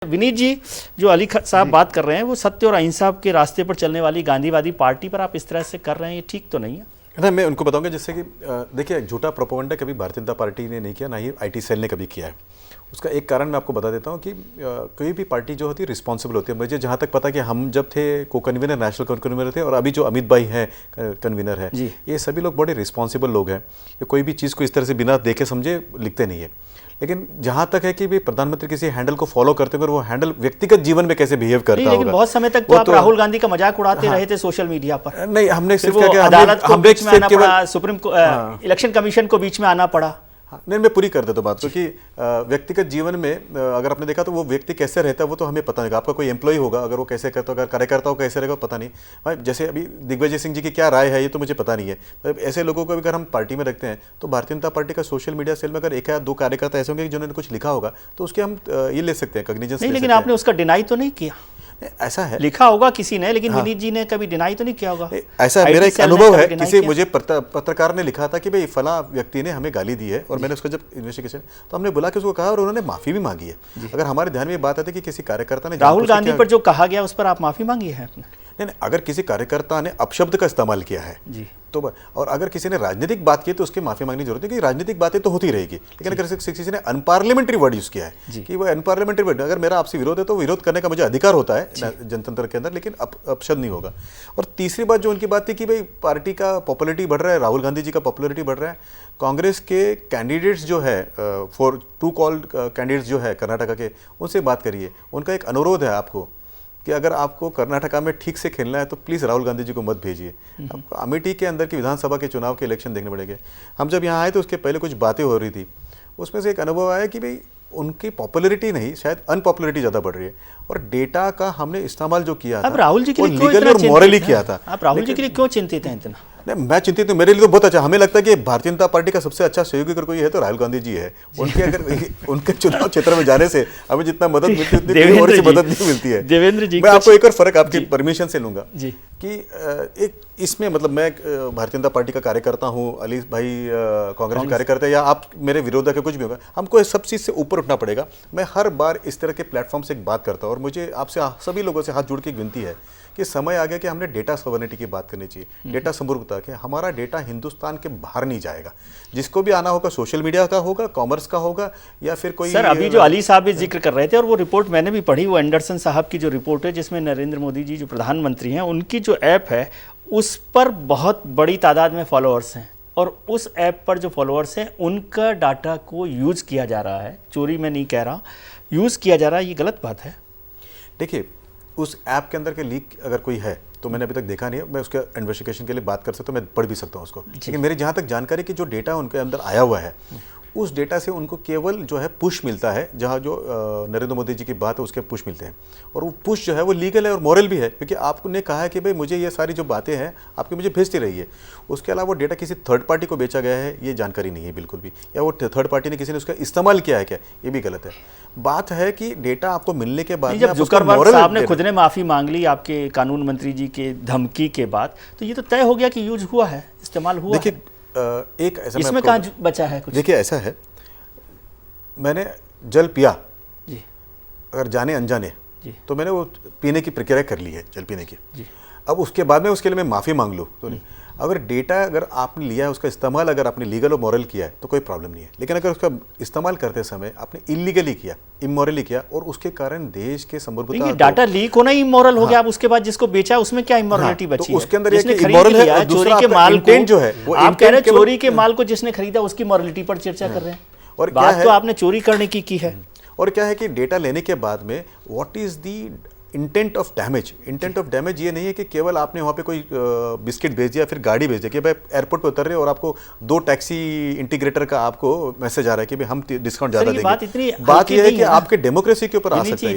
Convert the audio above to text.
विनीत जी, जो अली साहब बात कर रहे हैं वो सत्य और अहिंसा के रास्ते पर चलने वाली गांधीवादी पार्टी पर आप इस तरह से कर रहे हैं, ये ठीक तो नहीं है ना। मैं उनको बताऊंगा जिससे कि देखिए, झूठा प्रोपेगेंडा कभी भारतीय जनता पार्टी ने नहीं किया, ना ही आईटी सेल ने कभी किया है। उसका एक कारण मैं आपको बता देता हूं कि कोई भी पार्टी जो होती है रिस्पॉन्सिबल होती है। मुझे जहां तक पता कि हम जब थे को कन्वीनर, नेशनल को कन्वीनर थे, और अभी जो अमित भाई हैं कन्वीनर है, ये सभी लोग बड़े रिस्पॉन्सिबल लोग हैं। ये कोई भी चीज़ को इस तरह से बिना देखे समझे लिखते नहीं है। लेकिन जहां तक है कि भी प्रधानमंत्री किसी हैंडल को फॉलो करते हुए, वो हैंडल व्यक्तिगत जीवन में कैसे बिहेव करता होगा। लेकिन बहुत समय तक तो आप राहुल गांधी का मजाक उड़ाते रहे थे सोशल मीडिया पर। नहीं, हमने सिर्फ क्या किया, अदालत को बीच में आना पड़ा, सुप्रीम इलेक्शन कमीशन को बीच में आना पड़ा। नहीं, मैं पूरी कर देता हूँ बात को कि व्यक्तिगत जीवन में अगर आपने देखा तो वो व्यक्ति कैसे रहता है वो तो हमें पता नहीं। आपका कोई एम्प्लॉय होगा, अगर वो कैसे करता होगा, कार्यकर्ता हो कैसे रहेगा पता नहीं। भाई जैसे अभी दिग्विजय सिंह जी की क्या राय है ये तो मुझे पता नहीं है। ऐसे लोगों को अगर हम पार्टी में रखते हैं तो भारतीय जनता पार्टी का सोशल मीडिया सेल में अगर एक या दो कार्यकर्ता ऐसे होंगे जिन्होंने कुछ लिखा होगा तो उसके हम ये ले सकते हैं, कॉग्निजेंस। लेकिन आपने उसका डिनाई तो नहीं किया। ऐसा है, लिखा होगा किसी ने, लेकिन विनीत जी ने कभी डिनाई तो नहीं किया होगा। ऐसा मेरा एक अनुभव है, किसी मुझे पत्रकार ने लिखा था कि भाई फला व्यक्ति ने हमें गाली दी है, और मैंने उसका जब इन्वेस्टिगेशन तो हमने बुला के उसको कहा और उन्होंने माफी भी मांगी है। अगर हमारे ध्यान में ये बात आती है कि किसी कार्यकर्ता ने राहुल गांधी पर जो कहा गया उस पर आप माफी मांगी है आपने? नहीं, अगर किसी कार्यकर्ता ने अपशब्द का इस्तेमाल किया है जी तो, और अगर किसी ने राजनीतिक बात की तो उसकी माफी मांगने की जरूरत है, कि राजनीतिक बातें तो होती रहेगी। लेकिन अगर किसी ने अनपार्लियामेंट्री वर्ड यूज किया है कि वो अनपार्लियामेंट्री वर्ड, अगर मेरा आपसे विरोध है तो विरोध करने का मुझे अधिकार होता है जनतंत्र के अंदर, लेकिन अपशब्द नहीं होगा। और तीसरी बात जो उनकी बात थी कि भाई पार्टी का पॉपुलरिटी बढ़ रहा है, राहुल गांधी जी का पॉपुलरिटी बढ़ रहा है। कांग्रेस के कैंडिडेट्स जो है, फॉर टू कॉल्ड कैंडिडेट्स जो है कर्नाटका के, उनसे बात करिए। उनका एक अनुरोध है आपको कि अगर आपको कर्नाटका में ठीक से खेलना है तो प्लीज़ राहुल गांधी जी को मत भेजिए। आपको अमेठी के अंदर की विधानसभा के चुनाव के इलेक्शन देखने पड़ेंगे। हम जब यहाँ आए तो उसके पहले कुछ बातें हो रही थी, उसमें से एक अनुभव आया कि भाई उनकी पॉपुलरिटी नहीं, शायद अनपॉपुलरिटी ज़्यादा बढ़ रही है। और डेटा का हमने इस्तेमाल जो किया था, राहुल जी के लिए लीगल और मॉरली किया था। आप राहुल जी के लिए क्यों चिंतित हैं इतना? नहीं, मैं चिंतित हूँ, मेरे लिए तो बहुत अच्छा। हमें लगता है कि भारतीय जनता पार्टी का सबसे अच्छा सहयोगी अगर कोई है तो राहुल गांधी जी है। उनके अगर उनके चुनाव क्षेत्र में जाने से हमें जितना मदद मिलती है उतनी और सी मदद नहीं मिलती है। देवेंद्र जी, मैं आपको एक और फर्क आपकी परमिशन से लूंगा जी कि एक इसमें मतलब मैं भारतीय जनता पार्टी का कार्यकर्ता हूँ, अली भाई कांग्रेस के कार्यकर्ता, या आप मेरे विरोध के कुछ भी होगा, हमको सब चीज़ से ऊपर उठना पड़ेगा। मैं हर बार इस तरह के प्लेटफॉर्म से एक बात करता हूँ, और मुझे आपसे सभी लोगों से हाथ जोड़ के एक विनती है कि समय आ गया कि हमने डेटा सॉवरेनिटी की बात करनी चाहिए, डेटा समरूपता के। हमारा डेटा हिंदुस्तान के बाहर नहीं जाएगा। जिसको भी आना होगा, सोशल मीडिया का होगा, कॉमर्स का होगा, या फिर कोई। सर, अभी जो अली साहब भी जिक्र कर रहे थे, और वो रिपोर्ट मैंने भी पढ़ी, वो एंडरसन साहब की जो रिपोर्ट है जिसमें नरेंद्र मोदी जी जो प्रधानमंत्री हैं उनकी जो ऐप है उस पर बहुत बड़ी तादाद में फॉलोअर्स हैं, और उस ऐप पर जो फॉलोअर्स हैं उनका डाटा को यूज़ किया जा रहा है। चोरी मैं नहीं कह रहा, यूज़ किया जा रहा है, ये गलत बात है। देखिए, उस ऐप के अंदर के लीक अगर कोई है तो मैंने अभी तक देखा नहीं है। मैं उसके इन्वेस्टिगेशन के लिए बात कर सकता हूँ, मैं पढ़ भी सकता हूँ उसको। लेकिन मेरी जहाँ तक जानकारी कि जो डेटा उनके अंदर आया हुआ है, उस डेटा से उनको केवल जो है पुश मिलता है, जहाँ जो नरेंद्र मोदी जी की बात है उसके पुश मिलते हैं। और वो पुश जो है वो लीगल है और मॉरल भी है, क्योंकि आपने कहा है कि भाई मुझे ये सारी जो बातें हैं आपकी मुझे भेजती रही है। उसके अलावा वो डेटा किसी थर्ड पार्टी को बेचा गया है ये जानकारी नहीं है बिल्कुल भी, या वो थर्ड पार्टी ने किसी ने उसका इस्तेमाल किया है क्या, ये भी गलत है। बात है कि डेटा आपको मिलने के बाद जब जुकरबर्ग साहब ने खुद ने माफ़ी मांग ली आपके कानून मंत्री जी के धमकी के बाद, तो ये तो तय हो गया कि यूज हुआ है, इस्तेमाल हुआ है। देखिए, एक ऐसा इसमें कहाँ बचा है कुछ? देखिए, ऐसा है, मैंने जल पिया जी, अगर जाने अनजाने जी, तो मैंने वो पीने की प्रक्रिया कर ली है, जल पीने की जी। अब उसके बाद में उसके लिए मैं माफ़ी मांग लूँ तो नहीं। अगर डेटा अगर आपने लिया है, उसका इस्तेमाल अगर आपने लीगल और मॉरल किया है तो कोई प्रॉब्लम नहीं है। लेकिन अगर उसका इस्तेमाल करते समय आपने इलीगली किया, इमोरली किया, और उसके कारण देश के समृद्धता, डाटा लीक होना ही इमोरल हो गया। अब उसके बाद जिसको बेचा उसमें क्या इमोरलिटी बची? तो उसके अंदर जिसने इमोरल है, और चोरी दूसरा के माल को जो है वो आप कह रहे हैं चोरी के माल को जिसने खरीदा उसकी मॉरलिटी पर चर्चा कर रहे हैं, और बात तो आपने चोरी करने की है। और क्या है कि डेटा लेने के बाद में what is the intent of damage. Intent of damage ये नहीं है कि केवल आपने वहाँ पे कोई बिस्किट भेज दिया, फिर गाड़ी भेज दिया कि भाई एयरपोर्ट पे उतर रहे हो और आपको 2 टैक्सी इंटीग्रेटर का आपको मैसेज आ रहा है कि भाई हम डिस्काउंट ज़्यादा देंगे। बात यह है कि आपके डेमोक्रेसी के ऊपर आ सकता है।